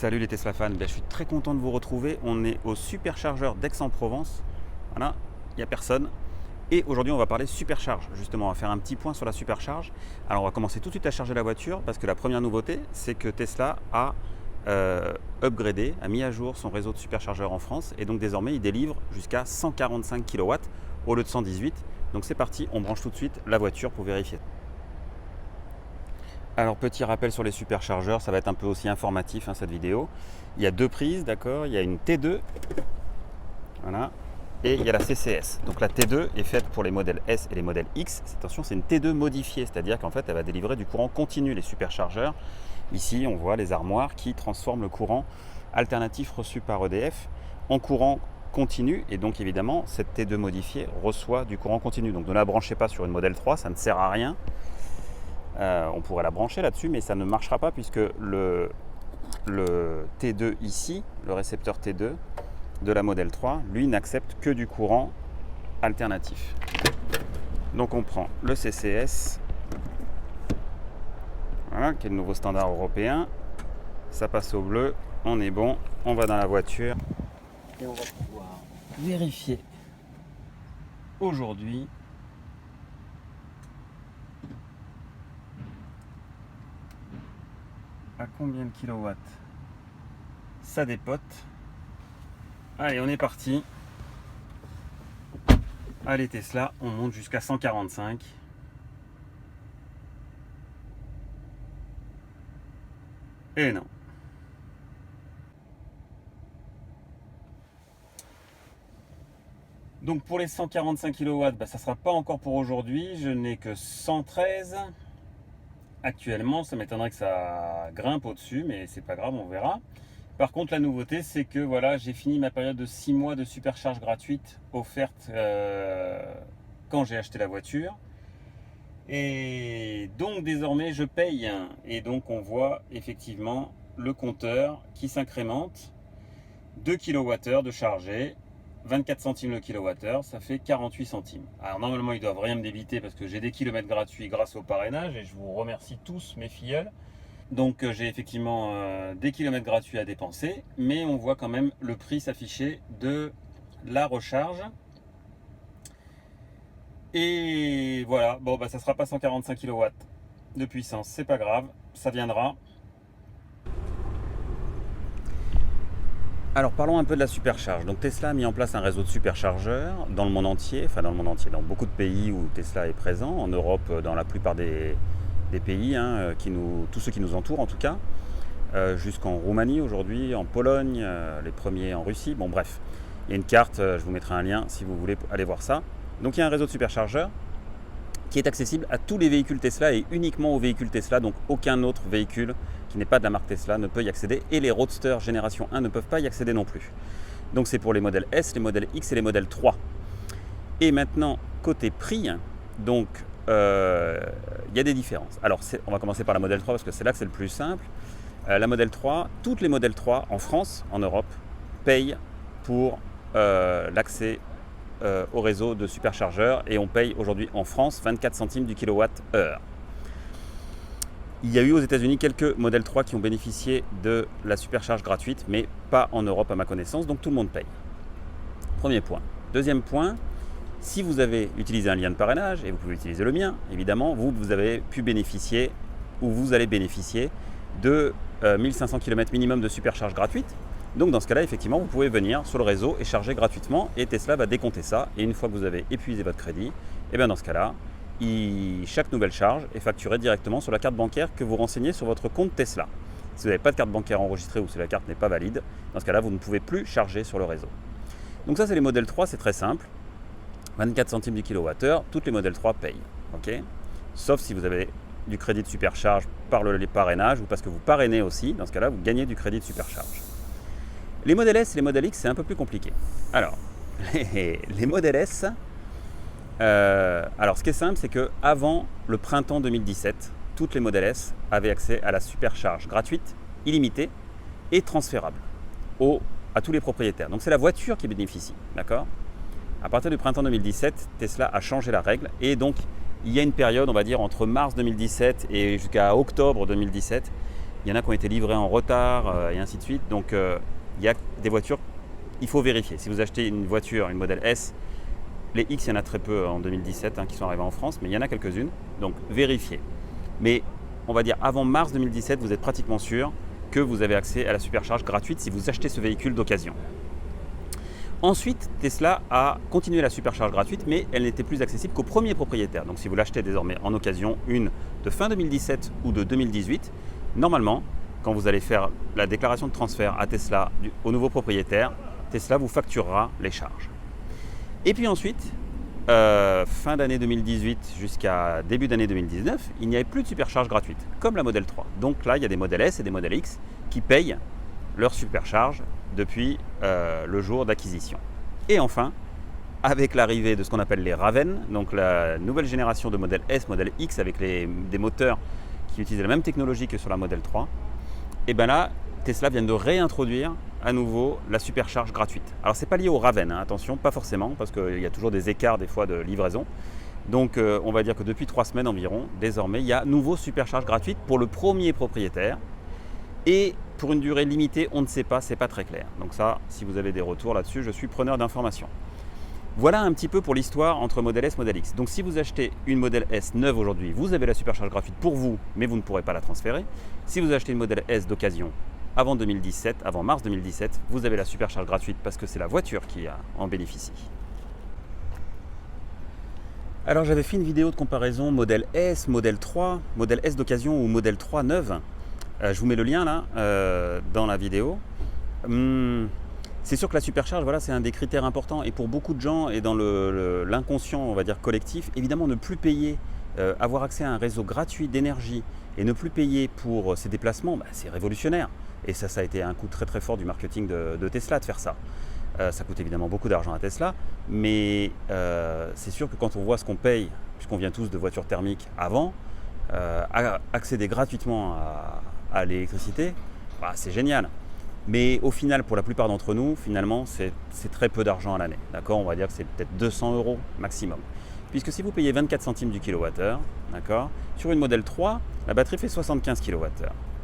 Salut les Tesla fans, je suis très content de vous retrouver. On est au superchargeur d'Aix-en-Provence. Voilà, il n'y a personne. Et aujourd'hui, on va parler supercharge. Justement, on va faire un petit point sur la supercharge. Alors, on va commencer tout de suite à charger la voiture parce que la première nouveauté, c'est que Tesla a upgradé, a mis à jour son réseau de superchargeurs en France. Et donc, désormais, il délivre jusqu'à 145 kW au lieu de 118. Donc, c'est parti, on branche tout de suite la voiture pour vérifier. Alors, petit rappel sur les superchargeurs, ça va être un peu aussi informatif cette vidéo. Il y a deux prises, d'accord. Il y a une T2, voilà, et il y a la CCS. Donc la T2 est faite pour les modèles S et les modèles X. Attention, c'est une T2 modifiée, c'est-à-dire qu'en fait, elle va délivrer du courant continu, les superchargeurs. Ici, on voit les armoires qui transforment le courant alternatif reçu par EDF en courant continu. Et donc, évidemment, cette T2 modifiée reçoit du courant continu. Donc, ne la branchez pas sur une modèle 3, ça ne sert à rien. On pourrait la brancher là-dessus, mais ça ne marchera pas puisque le T2 ici, le récepteur T2 de la modèle 3, lui n'accepte que du courant alternatif. Donc on prend le CCS, voilà, qui est le nouveau standard européen. Ça passe au bleu, on est bon, on va dans la voiture et on va pouvoir vérifier aujourd'hui à combien de kilowatts ça dépote. Allez, on est parti. Allez Tesla, on monte jusqu'à 145. Et non. Donc pour les 145 kW, ça ne sera pas encore pour aujourd'hui. Je n'ai que 113. Actuellement, ça m'étonnerait que ça grimpe au-dessus, mais c'est pas grave, on verra. Par contre, la nouveauté, c'est que voilà, j'ai fini ma période de 6 mois de supercharge gratuite offerte quand j'ai acheté la voiture. Et donc désormais, je paye. Et donc on voit effectivement le compteur qui s'incrémente. 2 kWh de chargé. 24 centimes le kilowattheure, ça fait 48 centimes. Alors normalement ils doivent rien me débiter parce que j'ai des kilomètres gratuits grâce au parrainage et je vous remercie tous mes filleuls. Donc j'ai effectivement des kilomètres gratuits à dépenser, mais on voit quand même le prix s'afficher de la recharge. Et voilà, bon ça sera pas 145 kW de puissance, c'est pas grave, ça viendra. Alors parlons un peu de la supercharge. Donc Tesla a mis en place un réseau de superchargeurs dans le monde entier, dans beaucoup de pays où Tesla est présent, en Europe, dans la plupart des pays, tous ceux qui nous entourent en tout cas, jusqu'en Roumanie aujourd'hui, en Pologne, les premiers en Russie, bon bref. Il y a une carte, je vous mettrai un lien si vous voulez aller voir ça. Donc il y a un réseau de superchargeurs qui est accessible à tous les véhicules Tesla et uniquement aux véhicules Tesla, donc aucun autre véhicule qui n'est pas de la marque Tesla ne peut y accéder et les Roadster génération 1 ne peuvent pas y accéder non plus. Donc c'est pour les modèles S, les modèles X et les modèles 3. Et maintenant, côté prix, donc il y a des différences. Alors on va commencer par la modèle 3 parce que c'est là que c'est le plus simple. La modèle 3, toutes les modèles 3 en France, en Europe, payent pour l'accès au réseau de superchargeurs et on paye aujourd'hui en France 24 centimes du kilowattheure. Il y a eu aux États-Unis quelques modèles 3 qui ont bénéficié de la supercharge gratuite, mais pas en Europe à ma connaissance, donc tout le monde paye. Premier point. Deuxième point, si vous avez utilisé un lien de parrainage, et vous pouvez utiliser le mien, évidemment, vous avez pu bénéficier, ou vous allez bénéficier de 1500 km minimum de supercharge gratuite. Donc dans ce cas-là, effectivement, vous pouvez venir sur le réseau et charger gratuitement, et Tesla va décompter ça, et une fois que vous avez épuisé votre crédit, et bien dans ce cas-là, chaque nouvelle charge est facturée directement sur la carte bancaire que vous renseignez sur votre compte Tesla. Si vous n'avez pas de carte bancaire enregistrée ou si la carte n'est pas valide, dans ce cas-là, vous ne pouvez plus charger sur le réseau. Donc ça, c'est les modèles 3, c'est très simple. 24 centimes du kilowattheure, toutes les modèles 3 payent. Okay, sauf si vous avez du crédit de supercharge par le parrainage ou parce que vous parrainez aussi. Dans ce cas-là, vous gagnez du crédit de supercharge. Les modèles S et les modèles X, c'est un peu plus compliqué. Alors, les modèles S... alors ce qui est simple, c'est qu'avant le printemps 2017, toutes les modèles S avaient accès à la supercharge gratuite, illimitée et transférable à tous les propriétaires. Donc c'est la voiture qui bénéficie, d'accord ? À partir du printemps 2017, Tesla a changé la règle et donc il y a une période, on va dire, entre mars 2017 et jusqu'à octobre 2017 Il y en a qui ont été livrés en retard et ainsi de suite. Donc il y a des voitures, il faut vérifier. Si vous achetez une voiture, une modèle S, les X, il y en a très peu en 2017 qui sont arrivés en France, mais il y en a quelques-unes. Donc vérifiez. Mais on va dire avant mars 2017, vous êtes pratiquement sûr que vous avez accès à la supercharge gratuite si vous achetez ce véhicule d'occasion. Ensuite, Tesla a continué la supercharge gratuite, mais elle n'était plus accessible qu'aux premiers propriétaires. Donc si vous l'achetez désormais en occasion, une de fin 2017 ou de 2018, normalement, quand vous allez faire la déclaration de transfert à Tesla au nouveau propriétaire, Tesla vous facturera les charges. Et puis ensuite, fin d'année 2018 jusqu'à début d'année 2019, il n'y avait plus de supercharge gratuite, comme la Model 3. Donc là, il y a des modèles S et des modèles X qui payent leur supercharge depuis le jour d'acquisition. Et enfin, avec l'arrivée de ce qu'on appelle les Raven, donc la nouvelle génération de modèle S, modèle X avec des moteurs qui utilisent la même technologie que sur la Model 3, et bien là, Tesla vient de réintroduire à nouveau la supercharge gratuite. Alors c'est pas lié au Raven, attention, pas forcément, parce qu'il y a toujours des écarts des fois de livraison. Donc on va dire que depuis 3 semaines environ, désormais, il y a nouveau supercharge gratuite pour le premier propriétaire. Et pour une durée limitée, on ne sait pas, c'est pas très clair. Donc ça, si vous avez des retours là-dessus, je suis preneur d'informations. Voilà un petit peu pour l'histoire entre modèle S et modèle X. Donc si vous achetez une modèle S neuve aujourd'hui, vous avez la supercharge gratuite pour vous, mais vous ne pourrez pas la transférer. Si vous achetez une modèle S d'occasion avant 2017, avant mars 2017, vous avez la supercharge gratuite parce que c'est la voiture qui en bénéficie. Alors j'avais fait une vidéo de comparaison modèle S, modèle 3, modèle S d'occasion ou modèle 3 neuve. Je vous mets le lien là dans la vidéo. C'est sûr que la supercharge, voilà, c'est un des critères importants et pour beaucoup de gens et dans l'inconscient, on va dire collectif, évidemment ne plus payer, avoir accès à un réseau gratuit d'énergie et ne plus payer pour ses déplacements, c'est révolutionnaire. Et ça a été un coup très très fort du marketing de Tesla de faire ça. Ça coûte évidemment beaucoup d'argent à Tesla, mais c'est sûr que quand on voit ce qu'on paye, puisqu'on vient tous de voitures thermiques avant, accéder gratuitement à l'électricité, c'est génial. Mais au final, pour la plupart d'entre nous, finalement, c'est très peu d'argent à l'année. D'accord, on va dire que c'est peut-être 200 € maximum. Puisque si vous payez 24 centimes du kilowattheure, d'accord, sur une Model 3, la batterie fait 75 kWh.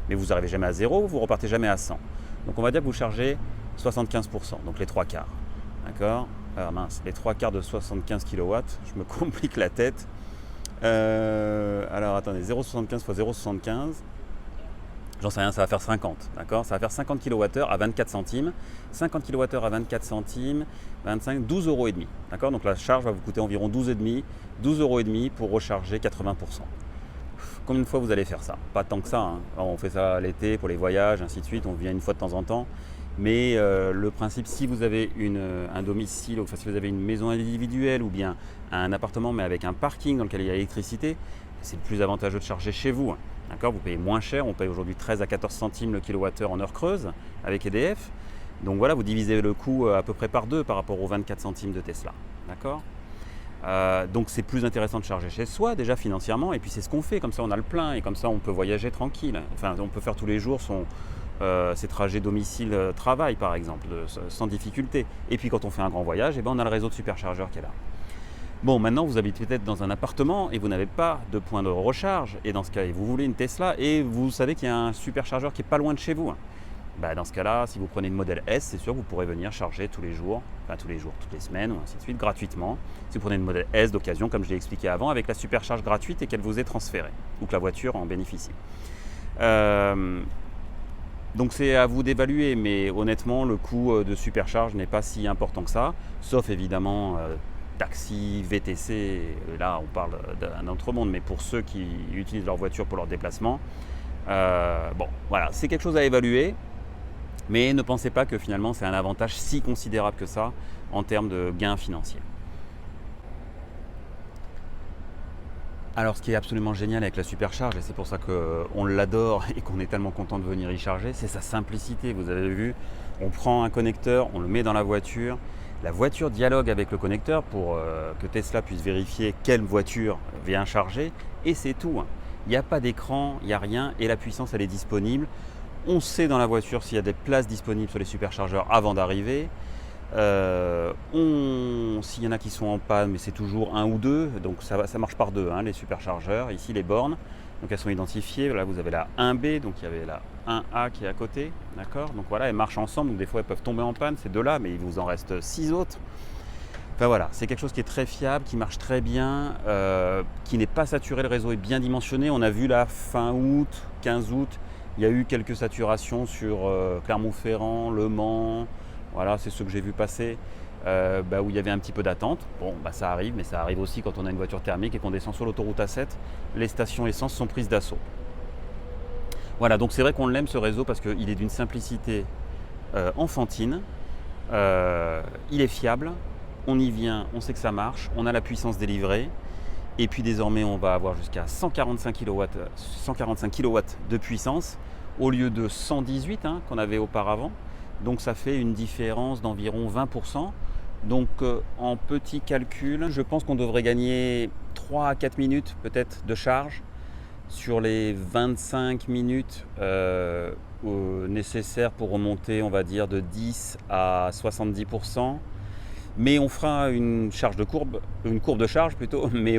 Mais vous n'arrivez jamais à 0, vous repartez jamais à 100. Donc on va dire que vous chargez 75%, donc les 3 quarts. D'accord. Alors mince, les 3 quarts de 75 kW, je me complique la tête. Alors attendez, 0,75 x 0,75. J'en sais rien, ça va faire 50, d'accord. Ça va faire 50 kWh à 24 centimes. 50 kWh à 24 centimes, 25, 12,5 €, d'accord. Donc la charge va vous coûter environ 12,5 € pour recharger 80%. Combien de fois vous allez faire ça? Pas tant que ça, hein. Alors, on fait ça l'été pour les voyages, ainsi de suite, on vient une fois de temps en temps. Mais le principe, si vous avez un domicile, enfin si vous avez une maison individuelle ou bien un appartement mais avec un parking dans lequel il y a l'électricité, c'est le plus avantageux de charger chez vous. D'accord, vous payez moins cher, on paye aujourd'hui 13 à 14 centimes le kilowattheure en heure creuse avec EDF. Donc voilà, vous divisez le coût à peu près par 2 par rapport aux 24 centimes de Tesla. D'accord. Donc c'est plus intéressant de charger chez soi déjà financièrement, et puis c'est ce qu'on fait, comme ça on a le plein et comme ça on peut voyager tranquille. Enfin on peut faire tous les jours ses trajets domicile-travail par exemple, sans difficulté. Et puis quand on fait un grand voyage, on a le réseau de superchargeurs qui est là. Bon, maintenant vous habitez peut-être dans un appartement et vous n'avez pas de point de recharge, et dans ce cas, vous voulez une Tesla et vous savez qu'il y a un superchargeur qui est pas loin de chez vous. Dans ce cas-là, si vous prenez une modèle S, c'est sûr que vous pourrez venir charger tous les jours, toutes les semaines ou ainsi de suite, gratuitement. Si vous prenez une modèle S d'occasion, comme je l'ai expliqué avant, avec la supercharge gratuite et qu'elle vous est transférée, ou que la voiture en bénéficie. Donc c'est à vous d'évaluer, mais honnêtement, le coût de supercharge n'est pas si important que ça, sauf évidemment taxi, VTC, là on parle d'un autre monde, mais pour ceux qui utilisent leur voiture pour leur déplacement, voilà, c'est quelque chose à évaluer. Mais ne pensez pas que finalement c'est un avantage si considérable que ça en termes de gains financiers. Alors ce qui est absolument génial avec la supercharge, et c'est pour ça qu'on l'adore et qu'on est tellement content de venir y charger, c'est sa simplicité. Vous avez vu, on prend un connecteur, on le met dans la voiture dialogue avec le connecteur pour que Tesla puisse vérifier quelle voiture vient charger, et c'est tout. Il n'y a pas d'écran, il n'y a rien, et la puissance elle est disponible. On sait dans la voiture s'il y a des places disponibles sur les superchargeurs avant d'arriver. S'il y en a qui sont en panne, mais c'est toujours un ou deux, donc ça marche par deux, les superchargeurs, ici les bornes. Donc elles sont identifiées. Là, vous avez la 1B, donc il y avait la 1A qui est à côté. D'accord. Donc voilà, elles marchent ensemble. Donc des fois, elles peuvent tomber en panne, ces deux-là, mais il vous en reste 6 autres. Enfin voilà, c'est quelque chose qui est très fiable, qui marche très bien, qui n'est pas saturé. Le réseau est bien dimensionné. On a vu là, fin août, 15 août, il y a eu quelques saturations sur Clermont-Ferrand, Le Mans. Voilà, c'est ce que j'ai vu passer. Où il y avait un petit peu d'attente. Bon, ça arrive, mais ça arrive aussi quand on a une voiture thermique et qu'on descend sur l'autoroute A7. Les stations essence sont prises d'assaut. Voilà, donc c'est vrai qu'on l'aime ce réseau parce qu'il est d'une simplicité enfantine. Il est fiable, on y vient, on sait que ça marche, on a la puissance délivrée. Et puis désormais, on va avoir jusqu'à 145 kW de puissance au lieu de 118 qu'on avait auparavant. Donc ça fait une différence d'environ 20%. Donc en petit calcul, je pense qu'on devrait gagner 3 à 4 minutes peut-être de charge sur les 25 minutes nécessaires pour remonter, on va dire, de 10 à 70%. Mais on fera une courbe de charge plutôt. Mais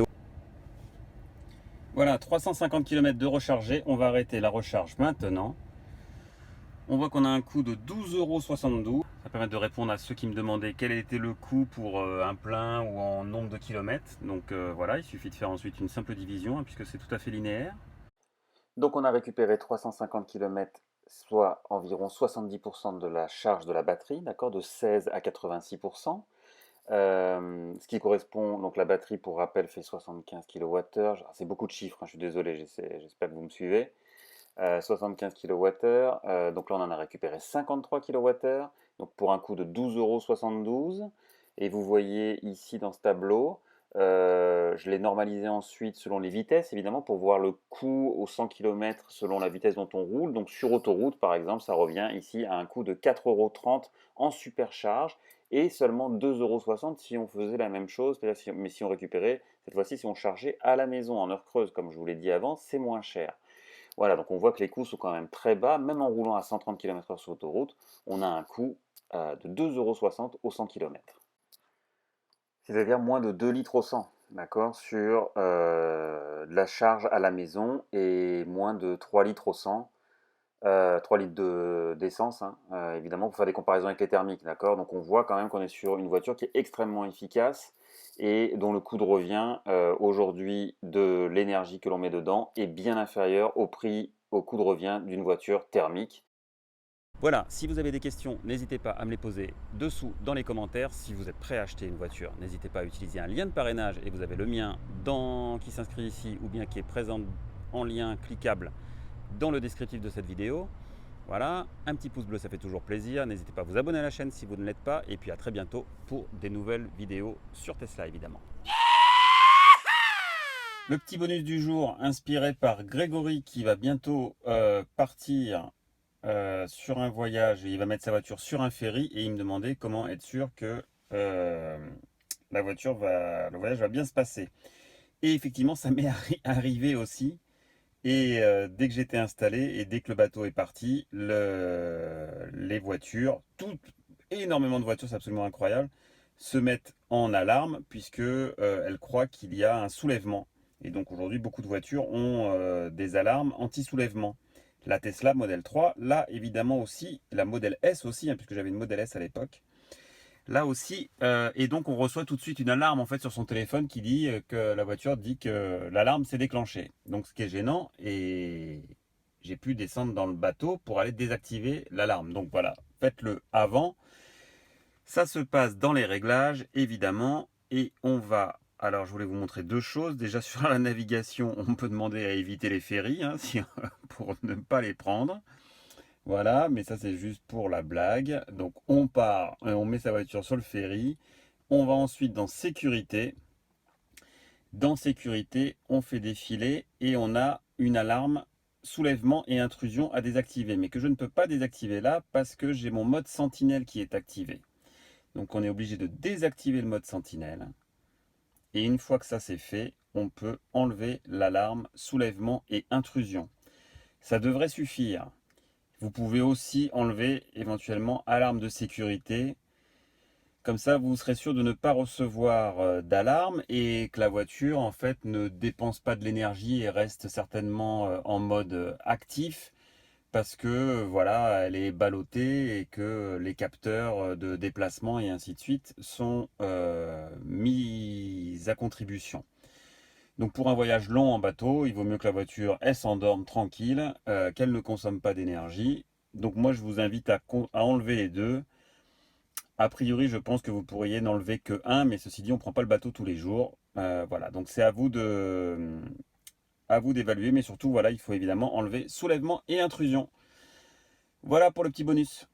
voilà, 350 km de rechargé. On va arrêter la recharge maintenant. On voit qu'on a un coût de 12,72 €. Ça permet de répondre à ceux qui me demandaient quel était le coût pour un plein ou en nombre de kilomètres. Donc voilà, il suffit de faire ensuite une simple division puisque c'est tout à fait linéaire. Donc on a récupéré 350 km, soit environ 70% de la charge de la batterie, d'accord, de 16 à 86%. Ce qui correspond, donc la batterie pour rappel fait 75 kWh. C'est beaucoup de chiffres, je suis désolé, j'espère que vous me suivez. 75 kWh, donc là on en a récupéré 53 kWh, donc pour un coût de 12,72 €. Et vous voyez ici dans ce tableau, je l'ai normalisé ensuite selon les vitesses, évidemment, pour voir le coût au 100 km selon la vitesse dont on roule. Donc sur autoroute, par exemple, ça revient ici à un coût de 4,30 € en supercharge et seulement 2,60 € si on faisait la même chose, mais si on récupérait, cette fois-ci, si on chargeait à la maison en heure creuse, comme je vous l'ai dit avant, c'est moins cher. Voilà, donc on voit que les coûts sont quand même très bas, même en roulant à 130 km/h sur autoroute, on a un coût de 2,60 € au 100 km. C'est-à-dire moins de 2 litres au 100, d'accord, sur de la charge à la maison et moins de 3 litres au 100, 3 litres d'essence, évidemment, pour faire des comparaisons avec les thermiques, d'accord. Donc on voit quand même qu'on est sur une voiture qui est extrêmement efficace et dont le coût de revient aujourd'hui de l'énergie que l'on met dedans est bien inférieur au coût de revient d'une voiture thermique. Voilà, si vous avez des questions, n'hésitez pas à me les poser dessous dans les commentaires. Si vous êtes prêt à acheter une voiture, n'hésitez pas à utiliser un lien de parrainage et vous avez le mien qui s'inscrit ici ou bien qui est présent en lien cliquable dans le descriptif de cette vidéo. Voilà, un petit pouce bleu, ça fait toujours plaisir. N'hésitez pas à vous abonner à la chaîne si vous ne l'êtes pas. Et puis à très bientôt pour des nouvelles vidéos sur Tesla, évidemment. Le petit bonus du jour, inspiré par Grégory qui va bientôt partir sur un voyage. Il va mettre sa voiture sur un ferry et il me demandait comment être sûr que le voyage va bien se passer. Et effectivement, ça m'est arrivé aussi. Et dès que j'étais installé et dès que le bateau est parti, les voitures, énormément de voitures, c'est absolument incroyable, se mettent en alarme puisque elles croient qu'il y a un soulèvement. Et donc aujourd'hui, beaucoup de voitures ont des alarmes anti-soulèvement. La Tesla Model 3, là évidemment aussi, la Model S aussi, puisque j'avais une Model S à l'époque. Là aussi, et donc on reçoit tout de suite une alarme en fait sur son téléphone qui dit que la voiture dit que l'alarme s'est déclenchée. Donc ce qui est gênant, et j'ai pu descendre dans le bateau pour aller désactiver l'alarme. Donc voilà, faites-le avant. Ça se passe dans les réglages évidemment, et on va. Alors je voulais vous montrer deux choses. Déjà sur la navigation, on peut demander à éviter les ferries pour ne pas les prendre. Voilà, mais ça c'est juste pour la blague. Donc on part, on met sa voiture sur le ferry. On va ensuite dans sécurité. Dans sécurité, on fait défiler et on a une alarme soulèvement et intrusion à désactiver. Mais que je ne peux pas désactiver là parce que j'ai mon mode sentinelle qui est activé. Donc on est obligé de désactiver le mode sentinelle. Et une fois que ça c'est fait, on peut enlever l'alarme soulèvement et intrusion. Ça devrait suffire. Vous pouvez aussi enlever éventuellement alarme de sécurité Comme ça, vous serez sûr de ne pas recevoir d'alarme et que la voiture, en fait, ne dépense pas de l'énergie et reste certainement en mode actif parce que, voilà, elle est ballottée et que les capteurs de déplacement et ainsi de suite sont mis à contribution. Donc pour un voyage long en bateau, il vaut mieux que la voiture, elle s'endorme tranquille, qu'elle ne consomme pas d'énergie. Donc moi, je vous invite à enlever les deux. A priori, je pense que vous pourriez n'enlever que un, mais ceci dit, on ne prend pas le bateau tous les jours. Voilà, donc c'est à vous d'évaluer, mais surtout, voilà, il faut évidemment enlever soulèvement et intrusion. Voilà pour le petit bonus.